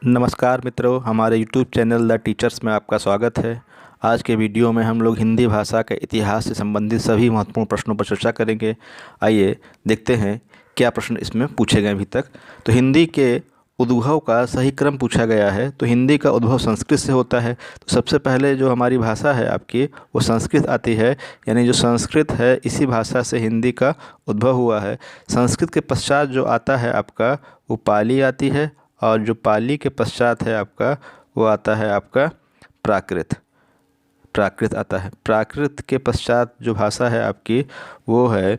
नमस्कार मित्रों, हमारे यूट्यूब चैनल द टीचर्स में आपका स्वागत है। आज के वीडियो में हम लोग हिंदी भाषा के इतिहास से संबंधित सभी महत्वपूर्ण प्रश्नों पर चर्चा करेंगे। आइए देखते हैं क्या प्रश्न इसमें पूछे गए अभी तक। तो हिंदी के उद्भव का सही क्रम पूछा गया है। तो हिंदी का उद्भव संस्कृत से होता है। तो सबसे पहले जो हमारी भाषा है आपकी वो संस्कृत आती है, यानी जो संस्कृत है इसी भाषा से हिंदी का उद्भव हुआ है। संस्कृत के पश्चात जो आता है आपका वो पाली आती है, और जो पाली के पश्चात है आपका वो आता है आपका प्राकृत। प्राकृत आता है। प्राकृत के पश्चात जो भाषा है आपकी वो है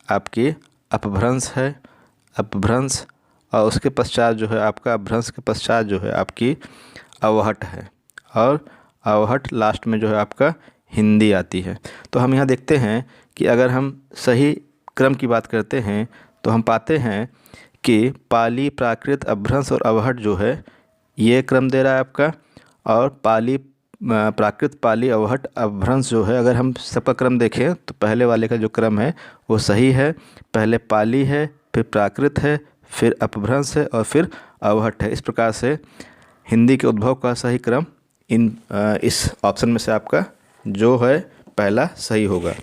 आपकी अपभ्रंश है। अपभ्रंश, और उसके पश्चात जो है आपका अपभ्रंश के पश्चात जो है आपकी अवहट है, और अवहट लास्ट में जो है आपका हिंदी आती है। तो हम यहाँ देखते हैं कि अगर हम सही क्रम की बात करते हैं तो हम पाते हैं कि पाली, प्राकृत, अपभ्रंश और अवहट जो है ये क्रम दे रहा है आपका। और पाली, प्राकृत, पाली, अवहट, अपभ्रंश जो है, अगर हम सबका क्रम देखें तो पहले वाले का जो क्रम है वो सही है। पहले पाली है, फिर प्राकृत है, फिर अपभ्रंश है और फिर अवहट है। इस प्रकार से हिंदी के उद्भव का सही क्रम इस ऑप्शन में से आपका जो है पहला सही होगा।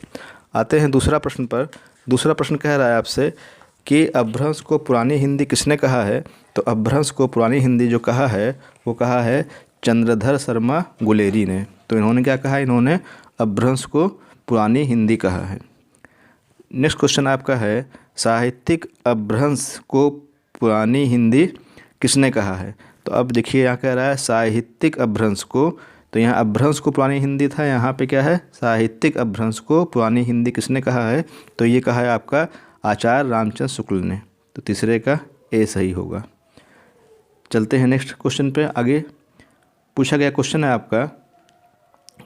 आते हैं दूसरा प्रश्न पर। दूसरा प्रश्न कह रहा है आपसे कि अपभ्रंश को पुरानी हिंदी किसने कहा है। तो अपभ्रंश को पुरानी हिंदी जो कहा है वो कहा है चंद्रधर शर्मा गुलेरी ने। तो इन्होंने क्या कहा, इन्होंने अपभ्रंश को पुरानी हिंदी कहा है। नेक्स्ट क्वेश्चन आपका है साहित्यिक अपभ्रंश को पुरानी हिंदी किसने कहा है। तो अब देखिए यहाँ कह रहा है साहित्यिक अपभ्रंश को। तो यहाँ अपभ्रंश को पुरानी हिंदी था, यहाँ पे क्या है साहित्यिक अपभ्रंश को पुरानी हिंदी किसने कहा है। तो ये कहा है आपका आचार्य रामचंद्र शुक्ल ने। तो तीसरे का ए सही होगा। चलते हैं नेक्स्ट क्वेश्चन पे। आगे पूछा गया क्वेश्चन है आपका,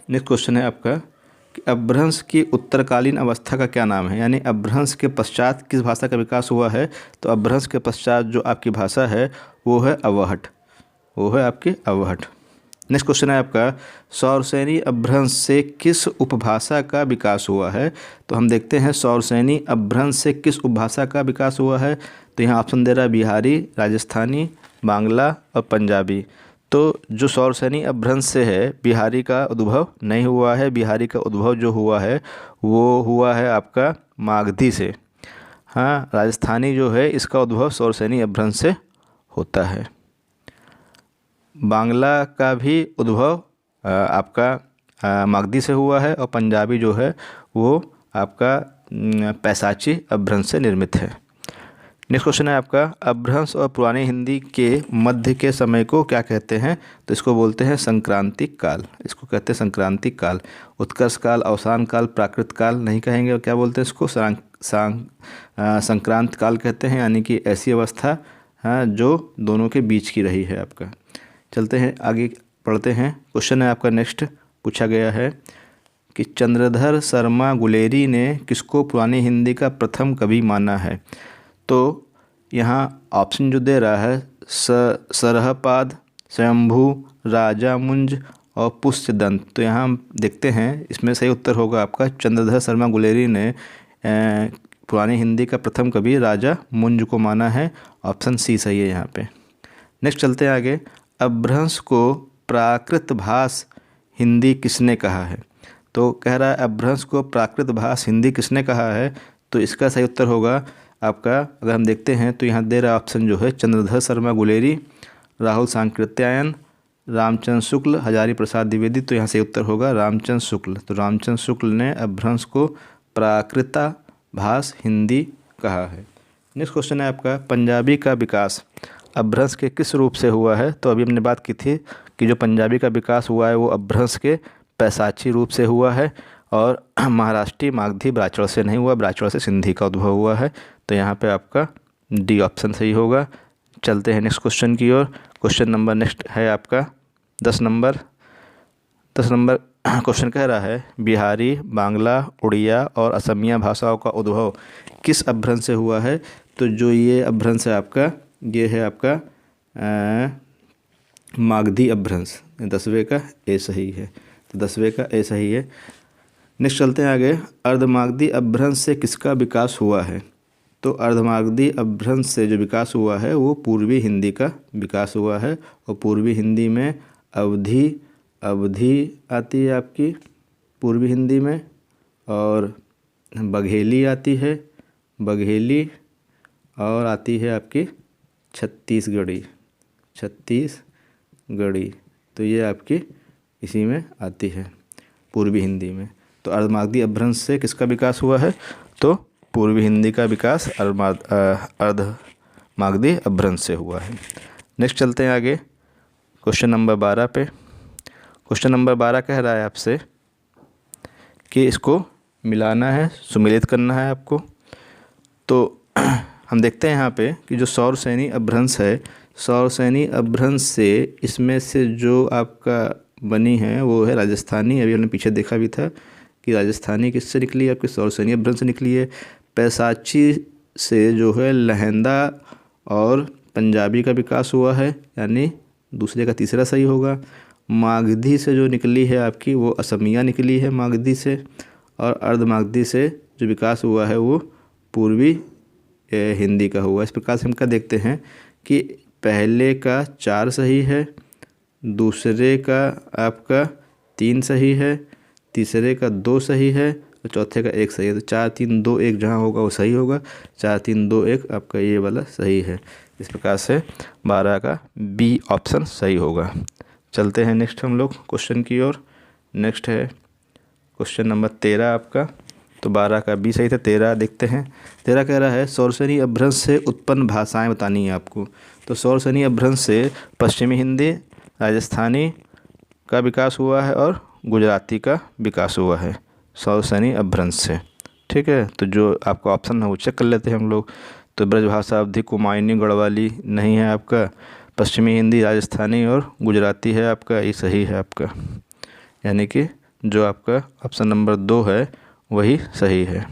नेक्स्ट क्वेश्चन है आपका कि अपभ्रंश की उत्तरकालीन अवस्था का क्या नाम है, यानी अपभ्रंश के पश्चात किस भाषा का विकास हुआ है। तो अपभ्रंश के पश्चात जो आपकी भाषा है वो है अवहट, वो है आपकी अवहट। नेक्स्ट क्वेश्चन है आपका सौरसेनी अपभ्रंश से किस उपभाषा का विकास हुआ है। तो हम देखते हैं सौरसेनी अपभ्रंश से किस उपभाषा का विकास हुआ है। तो यहाँ ऑप्शन दे रहा है बिहारी, राजस्थानी, बांग्ला और पंजाबी। तो जो सौरसेनी अपभ्रंश से है बिहारी का उद्भव नहीं हुआ है। बिहारी का उद्भव जो हुआ है वो हुआ है आपका मागधी से। हाँ, राजस्थानी जो है इसका उद्भव सौरसेनी अपभ्रंश से होता है। बांग्ला का भी उद्भव आपका मागधी से हुआ है, और पंजाबी जो है वो आपका पैसाची अपभ्रंश से निर्मित है। नेक्स्ट क्वेश्चन है आपका अपभ्रंश और पुरानी हिंदी के मध्य के समय को क्या कहते हैं। तो इसको बोलते हैं संक्रांतिक काल। इसको कहते हैं संक्रांतिक काल। उत्कर्ष काल, अवसान काल, प्राकृत काल नहीं कहेंगे। और क्या बोलते हैं इसको संक्रांत काल कहते हैं, यानी कि ऐसी अवस्था जो दोनों के बीच की रही है आपका। चलते हैं आगे पढ़ते हैं। क्वेश्चन है आपका नेक्स्ट पूछा गया है कि चंद्रधर शर्मा गुलेरी ने किसको पुरानी हिंदी का प्रथम कवि माना है। तो यहाँ ऑप्शन जो दे रहा है सरहपाद, स्वयंभू, राजामुंज और पुष्यदंत। तो यहाँ हम देखते हैं इसमें सही उत्तर होगा आपका चंद्रधर शर्मा गुलेरी ने पुरानी हिंदी का प्रथम कवि राजा मुंज को माना है। ऑप्शन सी सही है यहाँ पे। नेक्स्ट चलते हैं आगे। अपभ्रंश को प्राकृत भाष हिंदी किसने कहा है। तो कह रहा है अपभ्रंश को प्राकृत भाष हिंदी किसने कहा है। तो इसका सही उत्तर होगा आपका, अगर हम देखते हैं तो यहाँ दे रहा ऑप्शन जो है चंद्रधर शर्मा गुलेरी, राहुल सांकृत्यायन, रामचंद्र शुक्ल, हजारी प्रसाद द्विवेदी। तो यहाँ सही उत्तर होगा रामचंद्र शुक्ल। तो रामचंद्र शुक्ल ने अपभ्रंश को प्राकृत भाष हिंदी कहा है। नेक्स्ट क्वेश्चन है आपका पंजाबी का विकास अपभ्रंश के किस रूप से हुआ है। तो अभी हमने बात की थी कि जो पंजाबी का विकास हुआ है वो अपभ्रंश के पैसाची रूप से हुआ है, और महाराष्ट्री, मागधी, ब्राह्मण से नहीं हुआ, ब्राह्मण से सिंधी का उद्भव हुआ है। तो यहाँ पे आपका डी ऑप्शन सही होगा। चलते हैं नेक्स्ट क्वेश्चन की ओर। क्वेश्चन नंबर नेक्स्ट है आपका 10 नंबर। 10 नंबर क्वेश्चन कह रहा है बिहारी, बांग्ला, उड़िया और असमिया भाषाओं का उद्भव किस अपभ्रंश से हुआ है। तो जो ये अपभ्रंश है आपका ये है आपका मागधी अपभ्रंश। 10वें का ए सही है। तो 10वें का ए सही है। नेक्स्ट चलते हैं आगे। अर्धमागधी अपभ्रंश से किसका विकास हुआ है। तो अर्धमागधी अपभ्रंश से जो विकास हुआ है वो पूर्वी हिंदी का विकास हुआ है। और पूर्वी हिंदी में अवधी आती है आपकी पूर्वी हिंदी में, और बघेली आती है, बघेली, और आती है आपकी छत्तीसगढ़ी। तो ये आपकी इसी में आती है पूर्वी हिंदी में। तो अर्धमागधी अपभ्रंश से किसका विकास हुआ है? तो पूर्वी हिंदी का विकास अर्धमागधी अपभ्रंश से हुआ है। नेक्स्ट चलते हैं आगे क्वेश्चन नंबर 12 पे। क्वेश्चन नंबर 12 कह रहा है आपसे कि इसको मिलाना है, सुमेलित करना है आपको। तो हम देखते हैं यहाँ पे कि जो सौरसैनी अपभ्रंश है, सौरसैनी अपभ्रंश से इसमें से जो आपका बनी है वो है राजस्थानी। अभी हमने पीछे देखा भी था कि राजस्थानी किससे निकली है, आपकी सौरसैनी अपभ्रंश से निकली है। पैसाची से जो है लहंदा और पंजाबी का विकास हुआ है, यानी दूसरे का तीसरा सही होगा। मागधी से जो निकली है आपकी वो असमिया निकली है मागधी से। और अर्धमागधी से जो विकास हुआ है वो पूर्वी हिंदी का हुआ। इस प्रकार से हम क्या देखते हैं कि पहले का 4 सही है, दूसरे का आपका 3 सही है, तीसरे का 2 सही है और चौथे का 1 सही है। तो 4 3 2 1 जहाँ होगा वो सही होगा। 4 3 2 1 आपका ये वाला सही है। इस प्रकार से 12 का बी ऑप्शन सही होगा। चलते हैं नेक्स्ट हम लोग क्वेश्चन की ओर। नेक्स्ट है क्वेश्चन नंबर 13 आपका। तो 12 का बी सही था, 13 देखते हैं। 13 कह रहा है सौरसैनी अपभ्रंश से उत्पन्न भाषाएं बतानी है आपको। तो सौरसैनी अपभ्रंश से पश्चिमी हिंदी, राजस्थानी का विकास हुआ है और गुजराती का विकास हुआ है सौरसैनी अपभ्रंश से। ठीक है, तो जो आपका ऑप्शन है वो चेक कर लेते हैं हम लोग। तो ब्रजभाषा अवधी कुमायूनी गढ़वाली नहीं है आपका, पश्चिमी हिंदी, राजस्थानी और गुजराती है आपका, ये सही है आपका। यानी कि जो आपका ऑप्शन नंबर 2 है वही सही है,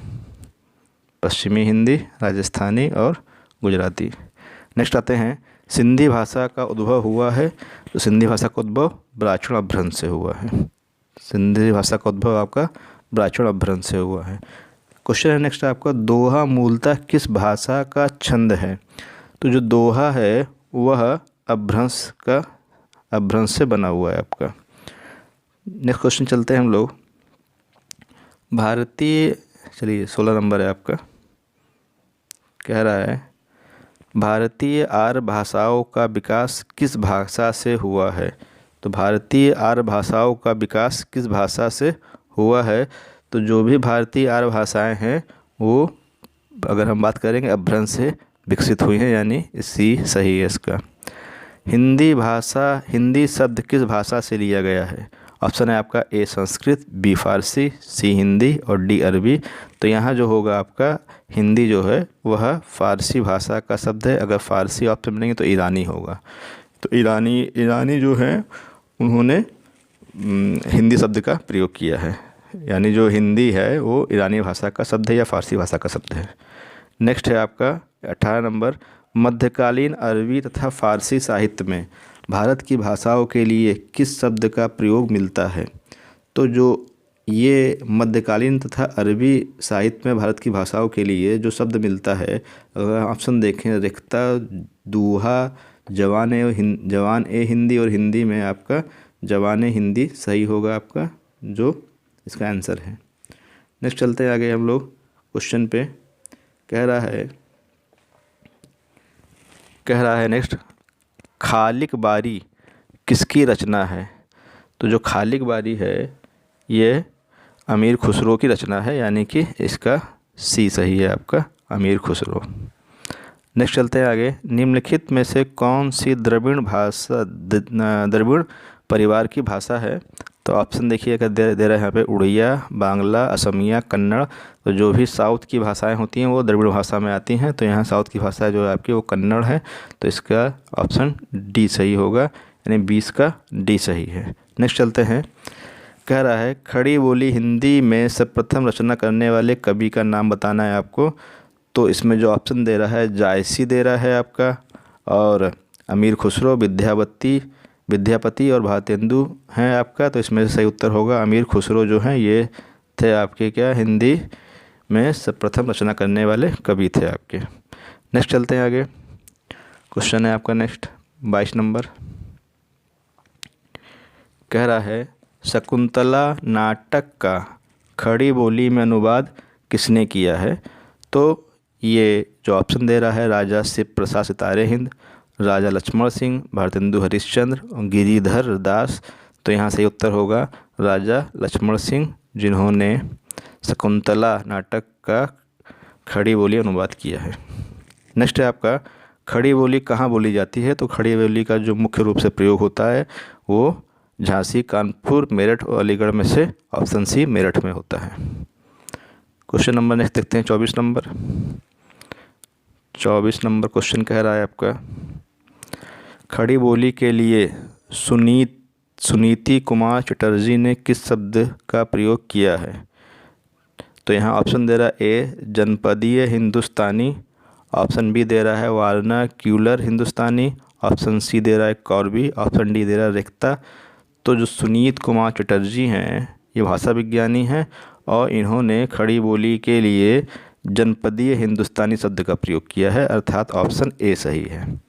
पश्चिमी हिंदी, राजस्थानी और गुजराती। नेक्स्ट आते हैं सिंधी भाषा का उद्भव हुआ है। तो सिंधी भाषा का उद्भव ब्राह्मण अपभ्रंश से हुआ है। सिंधी भाषा का उद्भव आपका ब्राह्मण अपभ्रंश से हुआ है। क्वेश्चन है नेक्स्ट आपका, दोहा मूलतः किस भाषा का छंद है? तो जो दोहा है वह अपभ्रंश से बना हुआ है आपका। नेक्स्ट क्वेश्चन चलते हैं हम लोग भारतीय, चलिए 16 नंबर है आपका। कह रहा है भारतीय आर्य भाषाओं का विकास किस भाषा से हुआ है? तो भारतीय आर्य भाषाओं का विकास किस भाषा से हुआ है? तो जो भी भारतीय आर्य भाषाएं हैं वो अगर हम बात करेंगे अपभ्रंश से विकसित हुई हैं, यानी सी सही है इसका। हिंदी शब्द किस भाषा से लिया गया है? ऑप्शन है आपका ए संस्कृत, बी फारसी, सी हिंदी और डी अरबी। तो यहाँ जो होगा आपका हिंदी जो है वह फारसी भाषा का शब्द है। अगर फारसी ऑप्शन मिलेंगे तो ईरानी होगा। तो ईरानी जो है उन्होंने हिंदी शब्द का प्रयोग किया है, यानी जो हिंदी है वो ईरानी भाषा का शब्द है या फारसी भाषा का शब्द है। नेक्स्ट है आपका 18 नंबर, मध्यकालीन अरबी तथा फारसी साहित्य में भारत की भाषाओं के लिए किस शब्द का प्रयोग मिलता है? तो जो ये मध्यकालीन तथा अरबी साहित्य में भारत की भाषाओं के लिए जो शब्द मिलता है, अगर ऑप्शन देखें रिक्ता, दूहा, जवान ए हिंदी और हिंदी में आपका जवान हिंदी सही होगा आपका, जो इसका आंसर है। नेक्स्ट चलते हैं आगे हम लोग क्वेश्चन पे। कह रहा है नेक्स्ट, खालिक बारी किसकी रचना है? तो जो खालिक बारी है ये अमीर खुसरो की रचना है, यानी कि इसका सी सही है आपका, अमीर खुसरो। नेक्स्ट चलते हैं आगे, निम्नलिखित में से कौन सी द्रविड़ परिवार की भाषा है? तो ऑप्शन देखिए अगर दे रहा है यहाँ पे उड़िया, बांग्ला, असमिया, कन्नड़। तो जो भी साउथ की भाषाएं होती हैं वो द्रविड़ भाषा में आती हैं। तो यहाँ साउथ की भाषा जो है आपकी वो कन्नड़ है। तो इसका ऑप्शन डी सही होगा, यानी 20 का डी सही है। नेक्स्ट चलते हैं, कह रहा है खड़ी बोली हिंदी में सर्वप्रथम रचना करने वाले कवि का नाम बताना है आपको। तो इसमें जो ऑप्शन दे रहा है जायसी दे रहा है आपका, और अमीर खुसरो, विद्यापति और भारतेंदु हैं आपका। तो इसमें से सही उत्तर होगा अमीर खुसरो जो हैं ये थे आपके क्या हिंदी में सर्वप्रथम रचना करने वाले कवि थे आपके। नेक्स्ट चलते हैं आगे। क्वेश्चन है आपका नेक्स्ट 22 नंबर, कह रहा है शकुंतला नाटक का खड़ी बोली में अनुवाद किसने किया है? तो ये जो ऑप्शन दे रहा है राजा शिव प्रसाद सितारे हिंद, राजा लक्ष्मण सिंह, भारतेंदु हरिश्चंद्र और गिरिधर दास। तो यहाँ से उत्तर होगा राजा लक्ष्मण सिंह, जिन्होंने शकुंतला नाटक का खड़ी बोली अनुवाद किया है। नेक्स्ट है आपका खड़ी बोली कहाँ बोली जाती है? तो खड़ी बोली का जो मुख्य रूप से प्रयोग होता है वो झांसी, कानपुर, मेरठ और अलीगढ़ में से ऑप्शन सी मेरठ में होता है। क्वेश्चन नंबर नेक्स्ट देखते हैं 24 नंबर। 24 नंबर क्वेश्चन कह रहा है आपका खड़ी बोली के लिए सुनीति कुमार चटर्जी ने किस शब्द का प्रयोग किया है? तो यहाँ ऑप्शन दे रहा है ए जनपदीय हिंदुस्तानी, ऑप्शन बी दे रहा है वर्नाक्यूलर हिंदुस्तानी, ऑप्शन सी दे रहा है कौरवी, ऑप्शन डी दे रहा है रिक्ता। तो जो सुनीत कुमार चटर्जी हैं ये भाषा विज्ञानी हैं और इन्होंने खड़ी बोली के लिए जनपदीय हिंदुस्तानी शब्द का प्रयोग किया है, अर्थात ऑप्शन ए सही है।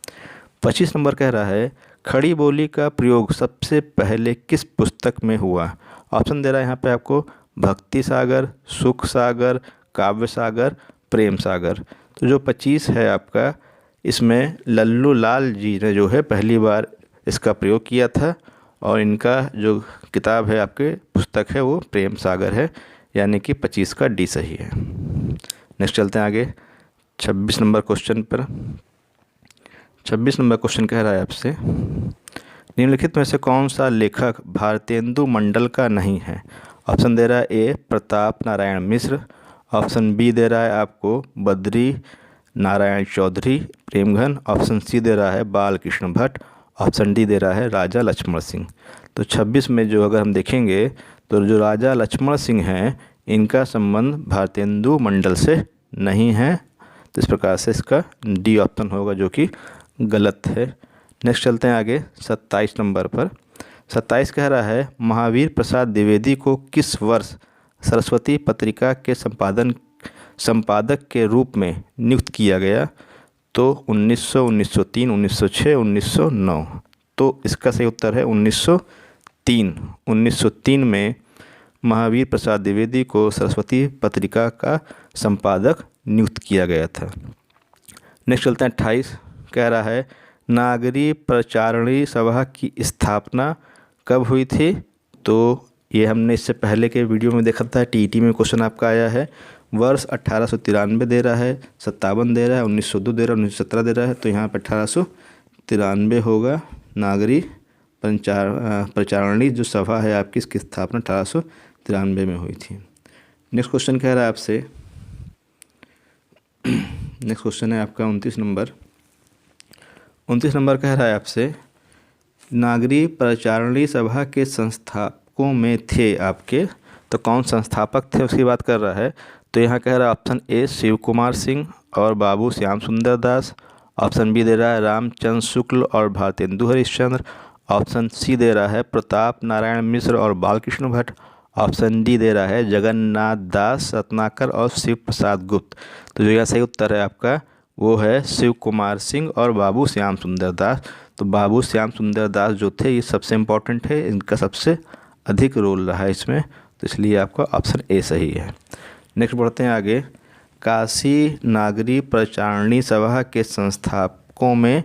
25 नंबर कह रहा है खड़ी बोली का प्रयोग सबसे पहले किस पुस्तक में हुआ? ऑप्शन दे रहा है यहाँ पे आपको भक्ति सागर, सुख सागर, काव्य सागर, प्रेम सागर। तो जो 25 है आपका, इसमें लल्लू लाल जी ने जो है पहली बार इसका प्रयोग किया था और इनका जो किताब है आपके पुस्तक है वो प्रेम सागर है, यानी कि 25 का डी सही है। नेक्स्ट चलते हैं आगे 26 नंबर क्वेश्चन पर। 26 नंबर क्वेश्चन कह रहा है आपसे निम्नलिखित में से कौन सा लेखक भारतेंदु मंडल का नहीं है? ऑप्शन दे रहा है ए प्रताप नारायण मिश्र, ऑप्शन बी दे रहा है आपको बद्री नारायण चौधरी प्रेमघन, ऑप्शन सी दे रहा है बालकृष्ण भट्ट, ऑप्शन डी दे रहा है राजा लक्ष्मण सिंह। तो 26 में जो अगर हम देखेंगे तो जो राजा लक्ष्मण सिंह हैं इनका संबंध भारतेंदु मंडल से नहीं है, तो इस प्रकार से इसका डी ऑप्शन होगा जो कि गलत है। नेक्स्ट चलते हैं आगे 27 नंबर पर। 27 कह रहा है महावीर प्रसाद द्विवेदी को किस वर्ष सरस्वती पत्रिका के संपादक के रूप में नियुक्त किया गया? तो 1900, 1903, 1906, 1909। तो इसका सही उत्तर है 1903। 1903 में महावीर प्रसाद द्विवेदी को सरस्वती पत्रिका का संपादक नियुक्त किया गया था। नेक्स्ट चलते हैं 28, कह रहा है नागरी प्रचारणी सभा की स्थापना कब हुई थी? तो ये हमने इससे पहले के वीडियो में देखा था, टीईटी में क्वेश्चन आपका आया है। वर्ष 1893 दे रहा है, 57 दे रहा है, 1902 दे रहा है, 1917 दे रहा है। तो यहाँ पर 1893 होगा। नागरी प्रचारणी जो सभा है आपकी, इसकी स्थापना 1893 में हुई थी। नेक्स्ट क्वेश्चन कह रहा है आपसे, नेक्स्ट क्वेश्चन है आपका 29 नंबर। 29 नंबर कह रहा है आपसे नागरी प्रचारणी सभा के संस्थापकों में थे आपके, तो कौन संस्थापक थे उसकी बात कर रहा है। तो यहाँ कह रहा है ऑप्शन ए शिव कुमार सिंह और बाबू श्याम सुंदर दास, ऑप्शन बी दे रहा है रामचंद्र शुक्ल और भारतेंदु हरिश्चंद्र, ऑप्शन सी दे रहा है प्रताप नारायण मिश्र और बालकृष्ण भट्ट, ऑप्शन डी दे रहा है जगन्नाथ दास रत्नाकर और शिव प्रसाद गुप्त। तो जो यहाँ सही उत्तर है आपका वो है शिव कुमार सिंह और बाबू श्याम सुंदर दास। तो बाबू श्याम सुंदर दास जो थे ये सबसे इम्पोर्टेंट है, इनका सबसे अधिक रोल रहा है इसमें, तो इसलिए आपका ऑप्शन ए सही है। नेक्स्ट बढ़ते हैं आगे। काशी नागरी प्रचारणी सभा के संस्थापकों में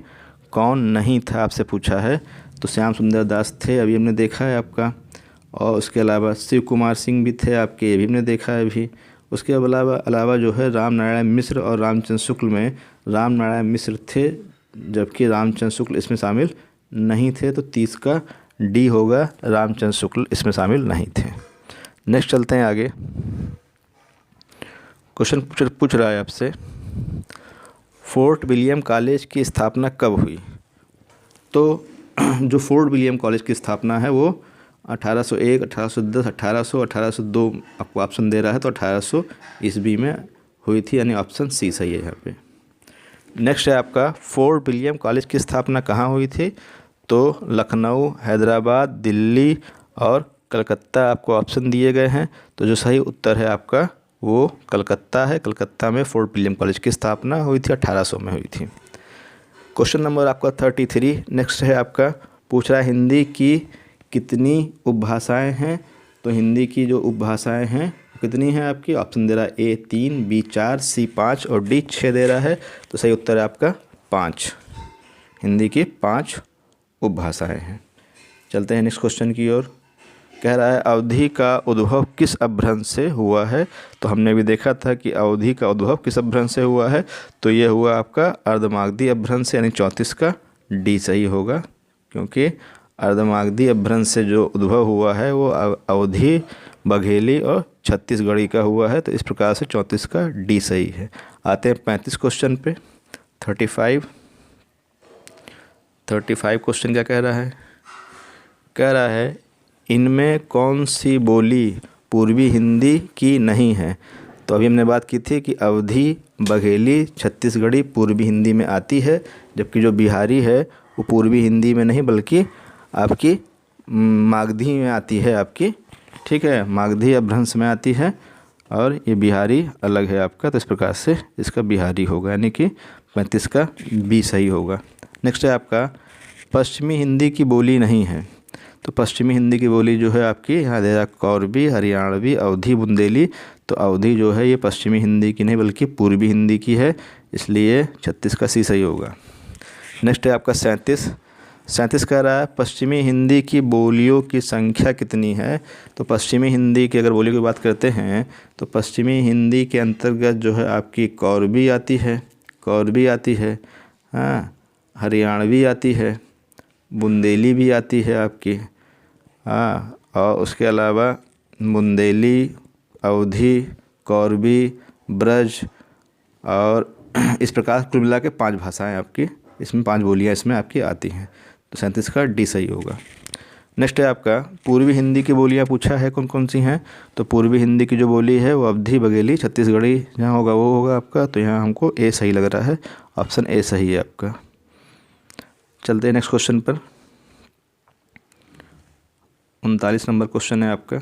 कौन नहीं था आपसे पूछा है। तो श्याम सुंदर दास थे, अभी हमने देखा है आपका, और उसके अलावा शिव कुमार सिंह भी थे आपके, ये भी हमने देखा है अभी। उसके अलावा जो है राम नारायण मिश्र और रामचंद्र शुक्ल में राम नारायण मिश्र थे, जबकि रामचंद्र शुक्ल इसमें शामिल नहीं थे। तो 30 का डी होगा, रामचंद्र शुक्ल इसमें शामिल नहीं थे। नेक्स्ट चलते हैं आगे। क्वेश्चन पूछ रहा है आपसे फोर्ट विलियम कॉलेज की स्थापना कब हुई। तो जो फोर्ट विलियम कॉलेज की स्थापना है वो 1801, 1810, 1800, 1802 आपको ऑप्शन दे रहा है, तो 1800 ईस्वी में हुई थी, यानी ऑप्शन सी सही है यहाँ पे। नेक्स्ट है आपका फोर्ट विलियम कॉलेज की स्थापना कहाँ हुई थी। तो लखनऊ, हैदराबाद, दिल्ली और कलकत्ता आपको ऑप्शन दिए गए हैं। तो जो सही उत्तर है आपका वो कलकत्ता है। कलकत्ता में फोर्ट विलियम कॉलेज की स्थापना हुई थी, 1800 में हुई थी। क्वेश्चन नंबर आपका 33 नेक्स्ट है आपका, पूछ रहा है हिंदी की कितनी उपभाषाएं हैं। तो हिंदी की जो उपभाषाएं हैं कितनी हैं आपकी, ऑप्शन दे रहा है ए 3, बी 4, सी 5 और डी 6 दे रहा है। तो सही उत्तर है आपका 5। हिंदी की 5 उपभाषाएं हैं। चलते हैं नेक्स्ट क्वेश्चन की ओर। कह रहा है अवधि का उद्भव किस अपभ्रंश से हुआ है। तो हमने भी देखा था कि अवधि का उद्भव किस अपभ्रंश से हुआ है। तो ये हुआ आपका अर्धमागधी अपभ्रंश से, यानी 34 का डी सही होगा, क्योंकि अर्धमागधी अपभ्रंश से जो उद्भव हुआ है वो अवधी, बघेली और छत्तीसगढ़ी का हुआ है। तो इस प्रकार से 34 का डी सही है। आते हैं 35 क्वेश्चन पे। 35 क्वेश्चन क्या कह रहा है, कह रहा है इनमें कौन सी बोली पूर्वी हिंदी की नहीं है। तो अभी हमने बात की थी कि अवधी, बघेली, छत्तीसगढ़ी पूर्वी हिंदी में आती है, जबकि जो बिहारी है वो पूर्वी हिंदी में नहीं बल्कि आपकी मागधी में आती है आपकी, ठीक है, मागधी अपभ्रंश में आती है, और ये बिहारी अलग है आपका। तो इस प्रकार से इसका बिहारी होगा, यानी कि 35 का बी सही होगा। नेक्स्ट है आपका पश्चिमी हिंदी की बोली नहीं है। तो पश्चिमी हिंदी की बोली जो है आपकी यहाँ दे रहा कौरबी, हरियाणवी, अवधी, बुंदेली। तो अवधी जो है ये पश्चिमी हिंदी की नहीं बल्कि पूर्वी हिंदी की है, इसलिए 36 का सी सही होगा। नेक्स्ट है आपका 37 कह रहा है पश्चिमी हिंदी की बोलियों की संख्या कितनी है। तो पश्चिमी हिंदी की अगर बोलियों की बात करते हैं तो पश्चिमी हिंदी के अंतर्गत जो है आपकी कौरबी आती है, हाँ, हरियाणवी आती है, बुंदेली भी आती है आपकी, हाँ, और उसके अलावा बुंदेली, अवधी, कौरबी, ब्रज और इस प्रकार कुल मिला के 5 भाषाएं आपकी, इसमें 5 बोलियां इसमें आपकी आती हैं। तो 37 का डी सही होगा। नेक्स्ट है आपका पूर्वी हिंदी की बोलियां पूछा है कौन कौन सी हैं। तो पूर्वी हिंदी की जो बोली है वो अवधी, बघेली, छत्तीसगढ़ी जहाँ होगा वो होगा आपका। तो यहाँ हमको ए सही लग रहा है, ऑप्शन ए सही है आपका। चलते हैं नेक्स्ट क्वेश्चन पर। 39 नंबर क्वेश्चन है आपका।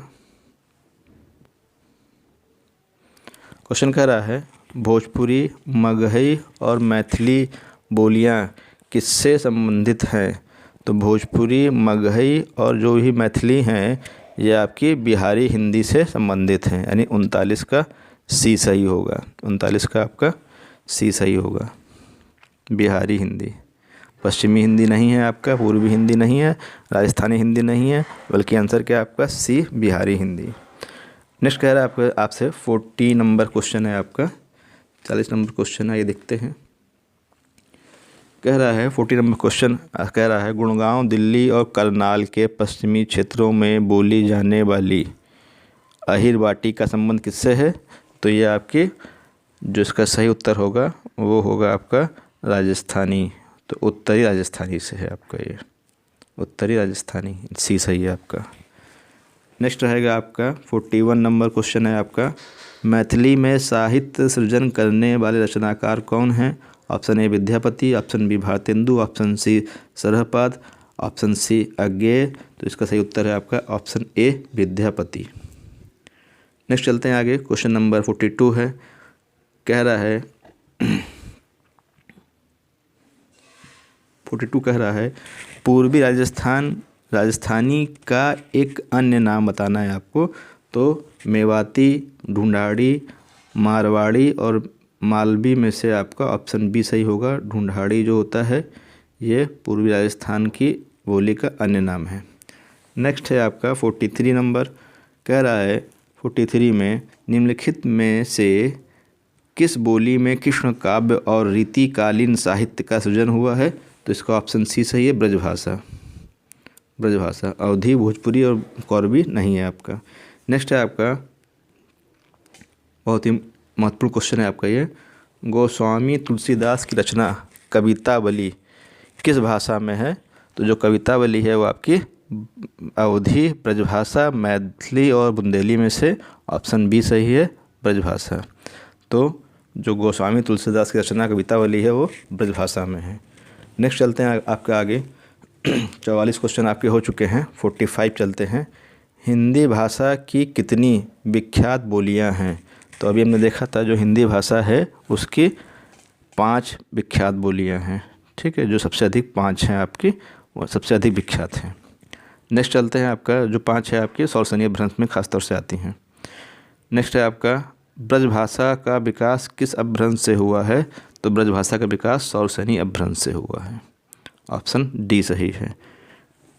क्वेश्चन कह रहा है भोजपुरी, मगही और मैथिली बोलियां किससे संबंधित हैं। तो भोजपुरी, मगही और जो भी मैथिली हैं ये आपकी बिहारी हिंदी से संबंधित हैं, यानी 39 का सी सही होगा। 39 का आपका सी सही होगा, बिहारी हिंदी। पश्चिमी हिंदी नहीं है आपका, पूर्वी हिंदी नहीं है, राजस्थानी हिंदी नहीं है, बल्कि आंसर क्या है आपका सी, बिहारी हिंदी। नेक्स्ट कह रहा है आपका आपसे 40 नंबर क्वेश्चन है आपका। 40 नंबर क्वेश्चन है, ये देखते हैं। कह रहा है 40 नंबर क्वेश्चन कह रहा है गुड़गांव, दिल्ली और करनाल के पश्चिमी क्षेत्रों में बोली जाने वाली अहिर बाटी का संबंध किससे है। तो ये आपकी जो इसका सही उत्तर होगा वो होगा आपका राजस्थानी। तो उत्तरी राजस्थानी से है आपका, ये उत्तरी राजस्थानी सी सही है आपका। नेक्स्ट रहेगा आपका 41 नंबर क्वेश्चन है आपका, मैथिली में साहित्य सृजन करने वाले रचनाकार कौन हैं। Option A Vidyapati, option B Bharatendu, option C Sarahpad, option C Agyeya. तो इसका सही उत्तर है आपका ऑप्शन ए विद्यापति। नेक्स्ट चलते हैं आगे। क्वेश्चन नंबर 42 है, कह रहा है 42 कह रहा है पूर्वी राजस्थानी का एक अन्य नाम बताना है आपको। तो मेवाती, ढूंढाड़ी, मारवाड़ी और मालवी में से आपका ऑप्शन बी सही होगा। ढूंढाड़ी जो होता है ये पूर्वी राजस्थान की बोली का अन्य नाम है। नेक्स्ट है आपका 43 नंबर, कह रहा है 43 में निम्नलिखित में से किस बोली में कृष्ण काव्य और रीतिकालीन साहित्य का सृजन हुआ है। तो इसका ऑप्शन सी सही है, ब्रजभाषा। अवधी, भोजपुरी और कौरवी नहीं है आपका। नेक्स्ट है आपका बहुत ही महत्वपूर्ण क्वेश्चन है आपका ये, गोस्वामी तुलसीदास की रचना कवितावली किस भाषा में है। तो जो कवितावली है वो आपकी अवधी, ब्रजभाषा, मैथिली और बुंदेली में से ऑप्शन बी सही है, ब्रजभाषा। तो जो गोस्वामी तुलसीदास की रचना कवितावली है वो ब्रजभाषा में है। नेक्स्ट चलते हैं आपके आगे। 44 क्वेश्चन आपके हो चुके हैं। 45 चलते हैं। हिंदी भाषा की कितनी विख्यात बोलियां हैं। तो अभी हमने देखा था जो हिंदी भाषा है उसकी 5 विख्यात बोलियां हैं, ठीक है, जो सबसे अधिक 5 हैं आपकी, वो सबसे अधिक विख्यात हैं। नेक्स्ट चलते हैं, आपका जो 5 है आपकी सौरसेनी अपभ्रंश में खासतौर से आती हैं। नेक्स्ट है आपका ब्रजभाषा का विकास किस अपभ्रंश से हुआ है? तो ब्रजभाषा का विकास सौरसेनी अपभ्रंश से हुआ है, ऑप्शन डी सही है।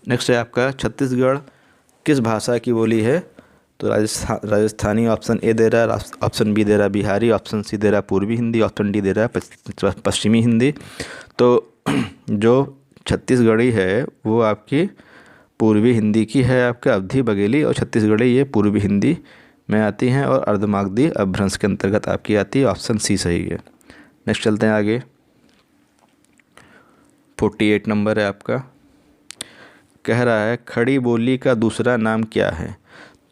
नेक्स्ट है आपका छत्तीसगढ़ किस भाषा की बोली है? तो राजस्थानी ऑप्शन ए दे रहा है, ऑप्शन बी दे रहा है बिहारी, ऑप्शन सी दे रहा है पूर्वी हिंदी, ऑप्शन डी दे रहा है पश्चिमी हिंदी। तो जो छत्तीसगढ़ी है वो आपकी पूर्वी हिंदी की है, आपका अवधी बघेली और छत्तीसगढ़ी ये पूर्वी हिंदी में आती हैं और अर्धमागधी अपभ्रंश के अंतर्गत आपकी आती है, ऑप्शन सी सही है। नेक्स्ट चलते हैं आगे, 48 नंबर है आपका, कह रहा है खड़ी बोली का दूसरा नाम क्या है?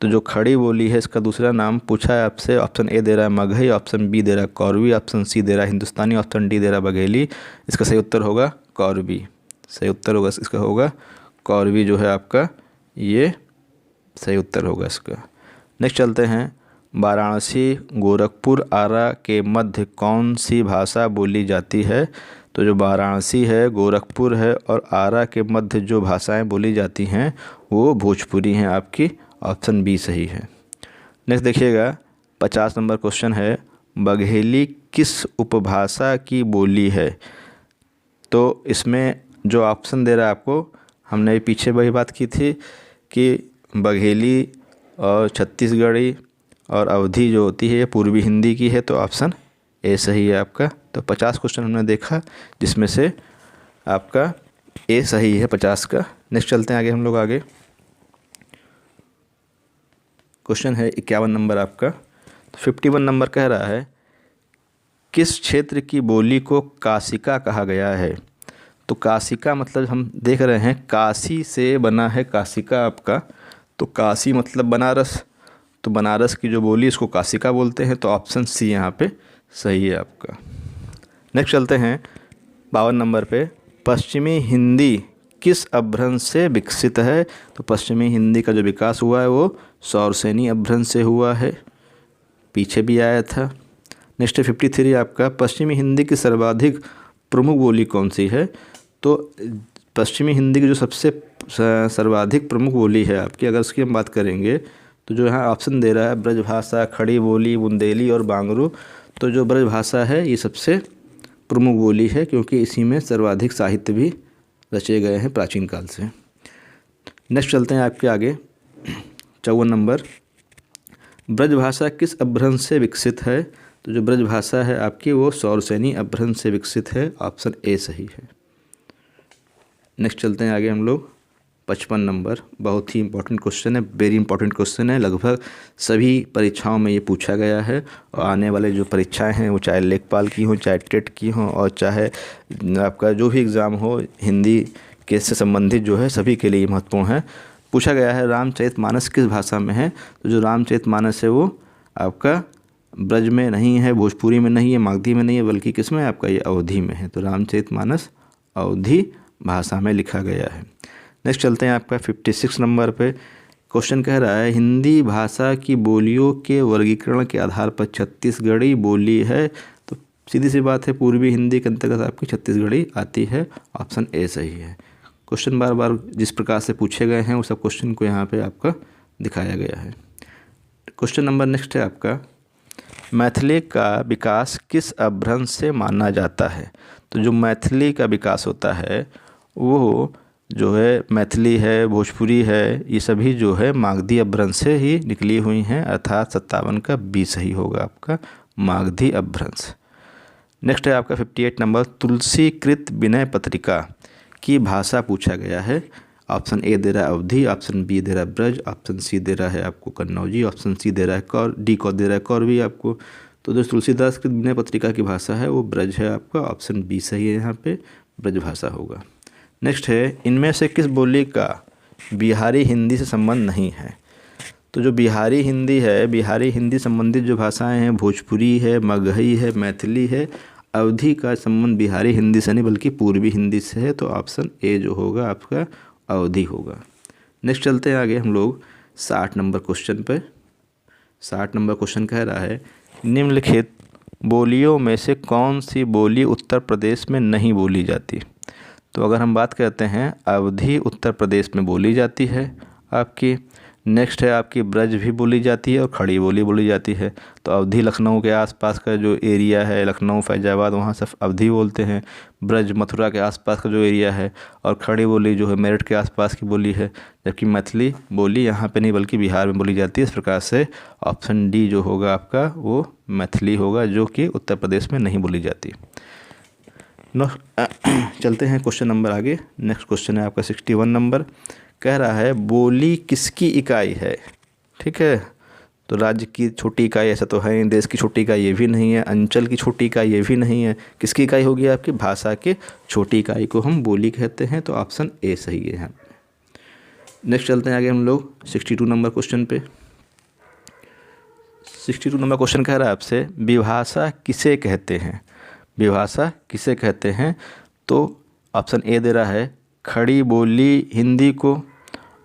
तो जो खड़ी बोली है इसका दूसरा नाम पूछा है आपसे, ऑप्शन ए दे रहा है मगही, ऑप्शन बी दे रहा है कौरवी, ऑप्शन सी दे रहा है हिंदुस्तानी, ऑप्शन डी दे रहा है बघेली। इसका सही उत्तर होगा कौरवी, सही उत्तर होगा इसका होगा कौरवी, जो है आपका ये सही उत्तर होगा इसका। नेक्स्ट चलते हैं, वाराणसी गोरखपुर आरा के मध्य कौन सी भाषा बोली जाती है? तो जो वाराणसी है, गोरखपुर है और आरा के मध्य जो भाषाएं बोली जाती हैं वो भोजपुरी हैं आपकी, ऑप्शन बी सही है। नेक्स्ट देखिएगा 50 नंबर क्वेश्चन है, बघेली किस उपभाषा की बोली है? तो इसमें जो ऑप्शन दे रहा है आपको, हमने पीछे वही बात की थी कि बघेली और छत्तीसगढ़ी और अवधी जो होती है ये पूर्वी हिंदी की है, तो ऑप्शन ए सही है आपका। तो 50 क्वेश्चन हमने देखा जिसमें से आपका ए सही है 50 का। नेक्स्ट चलते हैं आगे हम लोग आगे, क्वेश्चन है 51 नंबर आपका। तो 51 नंबर कह रहा है किस क्षेत्र की बोली को काशिका कहा गया है? तो काशिका मतलब हम देख रहे हैं काशी से बना है काशिका आपका, तो काशी मतलब बनारस, तो बनारस की जो बोली इसको काशिका बोलते हैं, तो ऑप्शन सी यहाँ पे सही है आपका। नेक्स्ट चलते हैं 52 नंबर पे, पश्चिमी हिंदी किस अपभ्रंश से विकसित है? तो पश्चिमी हिंदी का जो विकास हुआ है वो सौरसेनी अपभ्रंश से हुआ है, पीछे भी आया था। नेक्स्ट 53 आपका, पश्चिमी हिंदी की सर्वाधिक प्रमुख बोली कौन सी है? तो पश्चिमी हिंदी की जो सबसे सर्वाधिक प्रमुख बोली है आपकी, अगर उसकी हम बात करेंगे तो जो यहाँ ऑप्शन दे रहा है ब्रजभाषा, खड़ी बोली, बुंदेली और बांगरू, तो जो ब्रजभाषा है ये सबसे प्रमुख बोली है क्योंकि इसी में सर्वाधिक साहित्य भी रचे गए हैं प्राचीन काल से। नेक्स्ट चलते हैं आपके आगे 54 नंबर, ब्रजभाषा किस अपभ्रंश से विकसित है? तो जो ब्रजभाषा है आपकी वो सौरसेनी अपभ्रंश से विकसित है, ऑप्शन ए सही है। नेक्स्ट चलते हैं आगे हम लोग 55 नंबर, बहुत ही इंपॉर्टेंट क्वेश्चन है, वेरी इंपॉर्टेंट क्वेश्चन है, लगभग सभी परीक्षाओं में ये पूछा गया है और आने वाले जो परीक्षाएं हैं वो चाहे लेखपाल की हों, चाहे टेट की हों और चाहे आपका जो भी एग्ज़ाम हो हिंदी के से संबंधित जो है सभी के लिए महत्वपूर्ण है। पूछा गया है रामचरितमानस किस भाषा में है? तो जो रामचरितमानस है वो आपका ब्रज में नहीं है, भोजपुरी में नहीं है, मागधी में नहीं है, बल्कि किस में आपका ये अवधी में है, तो रामचरितमानस अवधी भाषा में लिखा गया है। नेक्स्ट चलते हैं आपका 56 नंबर पे, क्वेश्चन कह रहा है हिंदी भाषा की बोलियों के वर्गीकरण के आधार पर छत्तीसगढ़ी बोली है? तो सीधी सी बात है पूर्वी हिंदी के अंतर्गत आपकी छत्तीसगढ़ी आती है, ऑप्शन ए सही है। क्वेश्चन बार बार जिस प्रकार से पूछे गए हैं वो सब क्वेश्चन को यहाँ पे आपका दिखाया गया है। क्वेश्चन नंबर नेक्स्ट है आपका, मैथिली का विकास किस अपभ्रंश से माना जाता है? तो जो मैथिली का विकास होता है वो जो है मैथिली है, भोजपुरी है, ये सभी जो है मागधी अपभ्रंश से ही निकली हुई हैं, अर्थात 57 का बी सही होगा आपका, मागधी अपभ्रंश। नेक्स्ट है आपका 58 नंबर, तुलसीकृत विनय पत्रिका की भाषा पूछा गया है, ऑप्शन ए दे रहा है अवधी, ऑप्शन बी दे रहा है ब्रज, ऑप्शन सी दे रहा है आपको कन्नौजी, ऑप्शन सी दे रहा है डी को दे रहा है कौरवी आपको। तो जो तुलसीदास कृत विनय पत्रिका की भाषा है वो ब्रज है आपका, ऑप्शन बी सही है, यहाँ पे ब्रज भाषा होगा। नेक्स्ट है इनमें से किस बोली का बिहारी हिंदी से संबंध नहीं है? तो जो बिहारी हिंदी है, बिहारी हिंदी संबंधित जो भाषाएं हैं भोजपुरी है, मगही है, मैथिली है, अवधी का संबंध बिहारी हिंदी से नहीं बल्कि पूर्वी हिंदी से है, तो ऑप्शन ए जो होगा आपका अवधी होगा। नेक्स्ट चलते हैं आगे हम लोग 60 नंबर क्वेश्चन पे। 60 नंबर क्वेश्चन कह रहा है निम्नलिखित बोलियों में से कौन सी बोली उत्तर प्रदेश में नहीं बोली जाती? तो अगर हम बात करते हैं, अवधी उत्तर प्रदेश में बोली जाती है आपकी। नेक्स्ट है आपकी ब्रज भी बोली जाती है और खड़ी बोली बोली जाती है। तो अवधी लखनऊ के आसपास का जो एरिया है, लखनऊ फैजाबाद, वहाँ सब अवधी बोलते हैं। ब्रज मथुरा के आसपास का जो एरिया है, और खड़ी बोली जो है मेरठ के आसपास की बोली है। जबकि मैथिली बोली यहाँ पे नहीं बल्कि बिहार में बोली जाती है। इस प्रकार से ऑप्शन डी जो होगा आपका वो मैथिली होगा, जो कि उत्तर प्रदेश में नहीं बोली जाती। चलते हैं क्वेश्चन नंबर आगे। नेक्स्ट क्वेश्चन है आपका 61 नंबर। कह रहा है बोली किसकी इकाई है? ठीक है, तो राज्य की छोटी इकाई ऐसा तो है, देश की छोटी इकाई ये भी नहीं है, अंचल की छोटी इकाई ये भी नहीं है। किसकी इकाई होगी? आपकी भाषा के छोटी इकाई को हम बोली कहते हैं। तो ऑप्शन ए सही है यहाँ। नेक्स्ट चलते हैं आगे हम लोग 62 नंबर क्वेश्चन पे। 62 नंबर क्वेश्चन कह रहा है आपसे विभाषा किसे कहते हैं? विभाषा किसे कहते हैं? तो ऑप्शन ए दे रहा है खड़ी बोली हिंदी को।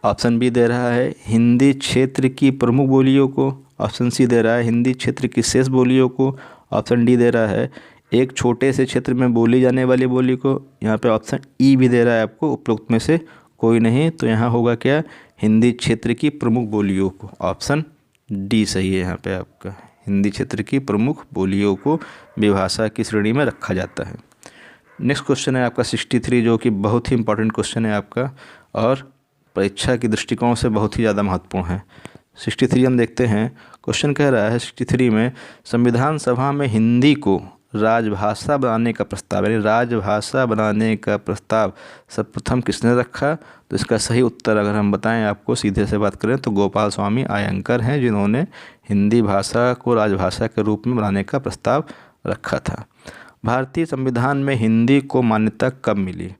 ऑप्शन बी दे रहा है हिंदी क्षेत्र की प्रमुख बोलियों को। ऑप्शन सी दे रहा है हिंदी क्षेत्र की शेष बोलियों को। ऑप्शन डी दे रहा है एक छोटे से क्षेत्र में बोली जाने वाली बोली को। यहाँ पे ऑप्शन ई भी दे रहा है आपको, उपरोक्त में से कोई नहीं। तो यहाँ होगा क्या? हिंदी क्षेत्र की प्रमुख बोलियों को। ऑप्शन डी सही है यहाँ पे आपका। हिंदी क्षेत्र की प्रमुख बोलियों को विभाषा की श्रेणी में रखा जाता है। नेक्स्ट क्वेश्चन है आपका 63, जो कि बहुत ही इंपॉर्टेंट क्वेश्चन है आपका और परीक्षा के दृष्टिकोण से बहुत ही ज़्यादा महत्वपूर्ण है। 63 हम देखते हैं। क्वेश्चन कह रहा है 63 में संविधान सभा में हिंदी को राजभाषा बनाने का प्रस्ताव, यानी राजभाषा बनाने का प्रस्ताव सर्वप्रथम किसने रखा? तो इसका सही उत्तर अगर हम बताएं आपको, सीधे से बात करें तो गोपाल स्वामी अयंगर हैं, जिन्होंने हिंदी भाषा को राजभाषा के रूप में बनाने का प्रस्ताव रखा था। भारतीय संविधान में हिंदी को मान्यता कब मिली?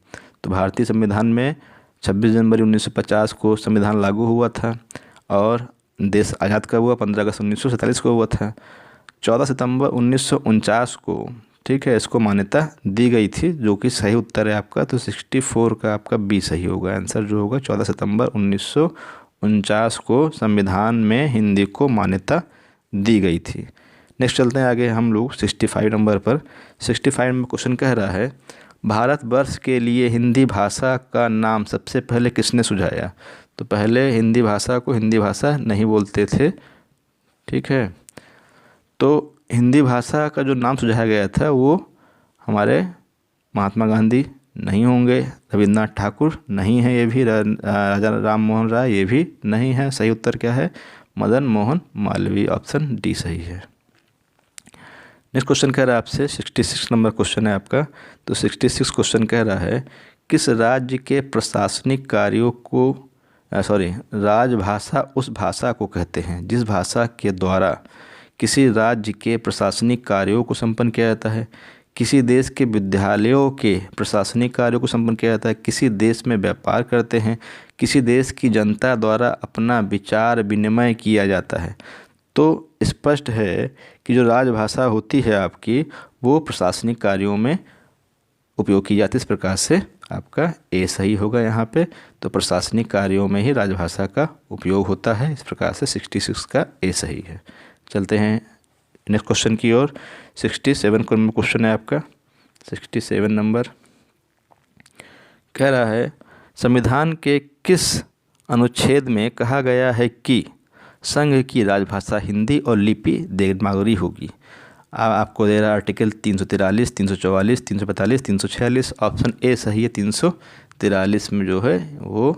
तो भारतीय संविधान में 26 जनवरी 1950 को संविधान लागू हुआ था और देश आज़ाद कब हुआ? 15 अगस्त 1947 को हुआ था। 14 सितंबर 1949 को, ठीक है, इसको मान्यता दी गई थी, जो कि सही उत्तर है आपका। तो 64 का आपका बी सही होगा। आंसर जो होगा 14 सितंबर 1949 को संविधान में हिंदी को मान्यता दी गई थी। नेक्स्ट चलते हैं आगे हम लोग 65 नंबर पर। 65 में क्वेश्चन कह रहा है भारतवर्ष के लिए हिंदी भाषा का नाम सबसे पहले किसने सुझाया? तो पहले हिंदी भाषा को हिंदी भाषा नहीं बोलते थे, ठीक है। तो हिंदी भाषा का जो नाम सुझाया गया था वो हमारे महात्मा गांधी नहीं होंगे, रविन्द्रनाथ ठाकुर नहीं है, ये भी राजा राम मोहन राय ये भी नहीं है। सही उत्तर क्या है? मदन मोहन मालवीय। ऑप्शन डी सही है। नेक्स्ट क्वेश्चन कह रहा है आपसे 66 नंबर क्वेश्चन है आपका। तो 66 क्वेश्चन कह रहा है किस राज्य के प्रशासनिक कार्यों को राजभाषा उस भाषा को कहते हैं जिस भाषा के द्वारा किसी राज्य के प्रशासनिक कार्यों को संपन्न किया जाता है, किसी देश के विद्यालयों के प्रशासनिक कार्यों को संपन्न किया जाता है, किसी देश में व्यापार करते हैं, किसी देश की जनता द्वारा अपना विचार विनिमय किया जाता है। तो स्पष्ट है कि जो राजभाषा होती है आपकी वो प्रशासनिक कार्यों में उपयोग की जाती है। इस प्रकार से आपका ए सही होगा यहाँ पे। तो प्रशासनिक कार्यों में ही राजभाषा का उपयोग होता है। इस प्रकार से 66 का ए सही है। चलते हैं नेक्स्ट क्वेश्चन की ओर। 67 क्वेश्चन है आपका। 67 नंबर कह रहा है संविधान के किस अनुच्छेद में कहा गया है कि संघ की राजभाषा हिंदी और लिपि देवनागरी होगी? आपको दे रहा आर्टिकल 343, 344, 345, 346। ऑप्शन ए सही है। 343 में जो है वो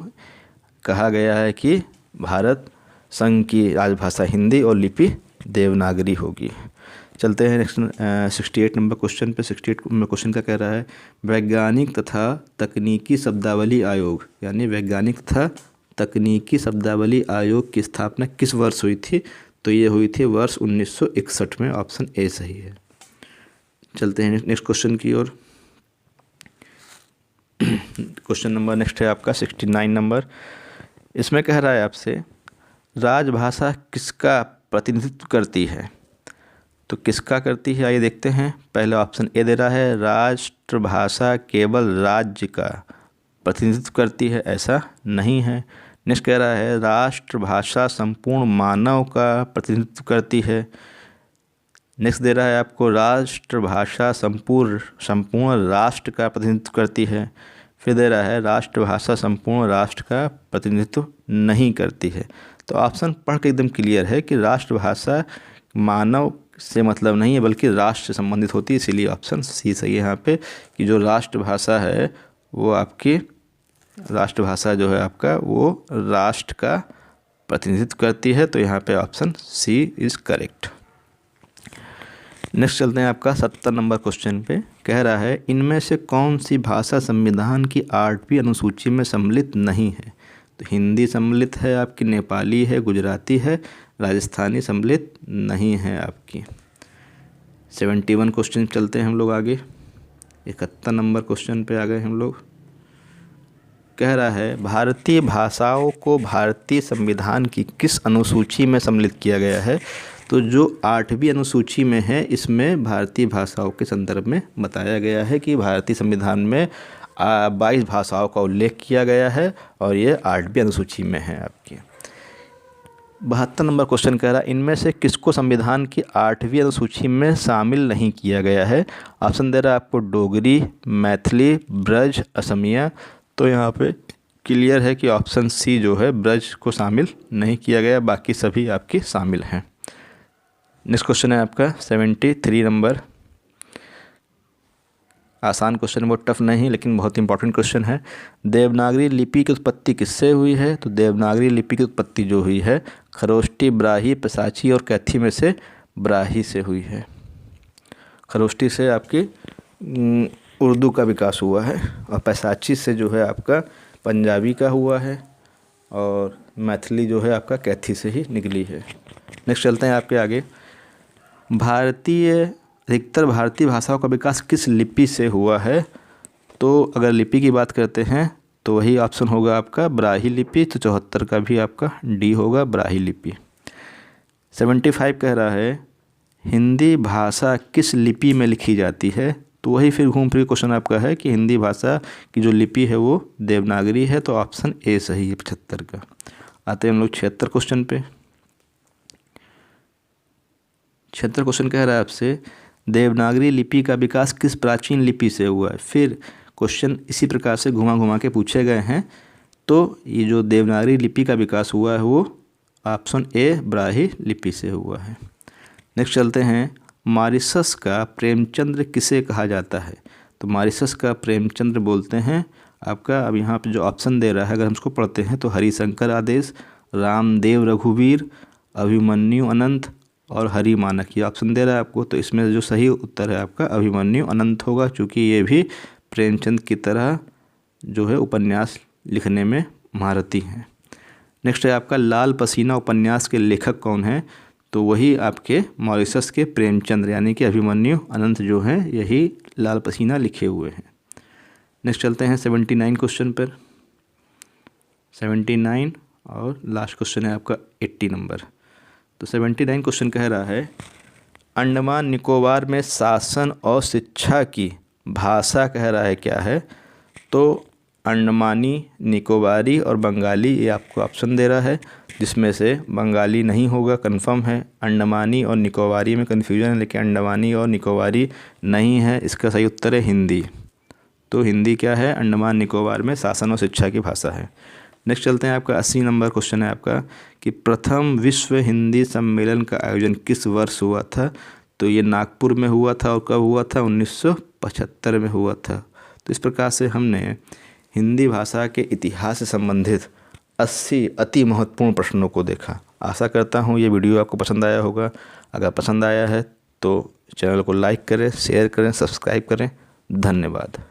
कहा गया है कि भारत संघ की राजभाषा हिंदी और लिपि देवनागरी होगी। चलते हैं नेक्स्ट 68 नंबर क्वेश्चन पे। 68 नंबर क्वेश्चन का कह रहा है वैज्ञानिक तथा तकनीकी शब्दावली आयोग, यानी वैज्ञानिक तथा तकनीकी शब्दावली आयोग की स्थापना किस वर्ष हुई थी? तो ये हुई थी वर्ष 1961 में। ऑप्शन ए सही है। चलते हैं नेक्स्ट क्वेश्चन की ओर। क्वेश्चन नंबर नेक्स्ट है आपका 69 नंबर। इसमें कह रहा है आपसे राजभाषा किसका प्रतिनिधित्व करती है? तो किसका करती है आइए देखते हैं। पहला ऑप्शन ए दे रहा है राष्ट्रभाषा केवल राज्य का प्रतिनिधित्व करती है, ऐसा नहीं है। नेक्स्ट कह रहा है राष्ट्रभाषा संपूर्ण मानव का प्रतिनिधित्व करती है। नेक्स्ट दे रहा है आपको राष्ट्रभाषा संपूर्ण राष्ट्र का प्रतिनिधित्व करती है। फिर दे रहा है राष्ट्रभाषा संपूर्ण राष्ट्र का प्रतिनिधित्व नहीं करती है। तो ऑप्शन पढ़ के एकदम क्लियर है कि राष्ट्रभाषा मानव से मतलब नहीं है बल्कि राष्ट्र से संबंधित होती है, इसीलिए ऑप्शन सी सही है यहाँ पे कि जो राष्ट्रभाषा है वो आपकी राष्ट्रभाषा जो है आपका वो राष्ट्र का प्रतिनिधित्व करती है। तो यहाँ पे option C is correct. Next चलते हैं आपका 70 नंबर क्वेश्चन पे। कह रहा है इनमें से कौन सी भाषा संविधान की 8वीं अनुसूची में सम्मिलित नहीं है। तो हिंदी सम्मिलित है आपकी, नेपाली है, गुजराती है, राजस्थानी सम्मिलित नहीं है आपकी। 71 क्वेश्चन चलते हैं हम लोग आगे। 71 नंबर क्वेश्चन पे आ गए हम लोग। कह रहा है भारतीय भाषाओं को भारतीय संविधान की किस अनुसूची में सम्मिलित किया गया है। तो जो 8वीं अनुसूची में है इसमें भारतीय भाषाओं के संदर्भ में बताया गया है कि भारतीय संविधान में 22 भाषाओं का उल्लेख किया गया है और ये 8वीं अनुसूची में है आपकी। 72 नंबर क्वेश्चन कह रहा है इनमें से किसको संविधान की 8वीं अनुसूची में शामिल नहीं किया गया है। ऑप्शन दे रहा है आपको डोगरी, मैथिली, ब्रज, असमिया। तो यहाँ पे क्लियर है कि ऑप्शन सी जो है ब्रज को शामिल नहीं किया गया, बाकी सभी आपके शामिल हैं। नेक्स्ट क्वेश्चन है आपका 73 नंबर। आसान क्वेश्चन, बहुत टफ नहीं लेकिन बहुत इंपॉर्टेंट क्वेश्चन है। देवनागरी लिपि की उत्पत्ति किससे हुई है। तो देवनागरी लिपि की उत्पत्ति जो हुई है खरोष्टी, ब्राही, पसाची और कैथी में से ब्राही से हुई है। खरोष्टी से आपकी उर्दू का विकास हुआ है और पैसाची से जो है आपका पंजाबी का हुआ है और मैथिली जो है आपका कैथी से ही निकली है। नेक्स्ट चलते हैं आपके आगे। अधिकतर भारतीय भाषाओं का विकास किस लिपि से हुआ है। तो अगर लिपि की बात करते हैं तो वही ऑप्शन होगा आपका ब्राही लिपि। तो 74 का भी आपका डी होगा ब्राही लिपि। 75 कह रहा है हिंदी भाषा किस लिपि में लिखी जाती है। तो वही फिर घूम फिर क्वेश्चन आपका है कि हिंदी भाषा की जो लिपि है वो देवनागरी है। तो ऑप्शन ए सही है 75 का। आते हैं हम लोग 76 क्वेश्चन पे। 76 क्वेश्चन कह रहा है आपसे देवनागरी लिपि का विकास किस प्राचीन लिपि से हुआ है। फिर क्वेश्चन इसी प्रकार से घुमा घुमा के पूछे गए हैं। तो ये जो देवनागरी लिपि का विकास हुआ है वो ऑप्शन ए ब्राही लिपि से हुआ है। नेक्स्ट चलते हैं मॉरिशस का प्रेमचंद्र किसे कहा जाता है। तो मॉरिशस का प्रेमचंद्र बोलते हैं आपका, अब यहाँ पे जो ऑप्शन दे रहा है अगर हम उसको पढ़ते हैं तो हरिशंकर आदेश, रामदेव रघुवीर, अभिमन्यु अनंत और हरि मानक, ये ऑप्शन दे रहा है आपको। तो इसमें जो सही उत्तर है आपका अभिमन्यु अनंत होगा, क्योंकि ये भी प्रेमचंद की तरह जो है उपन्यास लिखने में महारथी हैं। नेक्स्ट है आपका लाल पसीना उपन्यास के लेखक कौन है। तो वही आपके मॉरिशस के प्रेमचंद्र यानी कि अभिमन्यु अनंत जो हैं यही लाल पसीना लिखे हुए हैं। नेक्स्ट चलते हैं 79 क्वेश्चन पर। 79 और लास्ट क्वेश्चन है आपका 80 नंबर। तो 79 क्वेश्चन कह रहा है अंडमान निकोबार में शासन और शिक्षा की भाषा कह रहा है क्या है। तो अंडमानी, निकोबारी और बंगाली ये आपको ऑप्शन दे रहा है, जिसमें से बंगाली नहीं होगा, कंफर्म है। अंडमानी और निकोबारी में कन्फ्यूजन है लेकिन अंडमानी और निकोबारी नहीं है। इसका सही उत्तर है हिंदी। तो हिंदी क्या है, अंडमान निकोबार में शासन और शिक्षा की भाषा है। नेक्स्ट चलते हैं आपका 80 नंबर क्वेश्चन है आपका कि प्रथम विश्व हिंदी सम्मेलन का आयोजन किस वर्ष हुआ था। तो ये नागपुर में हुआ था और कब हुआ था, 1975 में हुआ था। तो इस प्रकार से हमने हिंदी भाषा के इतिहास से संबंधित 80 अति महत्वपूर्ण प्रश्नों को देखा। आशा करता हूँ ये वीडियो आपको पसंद आया होगा। अगर पसंद आया है तो चैनल को लाइक करें, शेयर करें, सब्सक्राइब करें। धन्यवाद।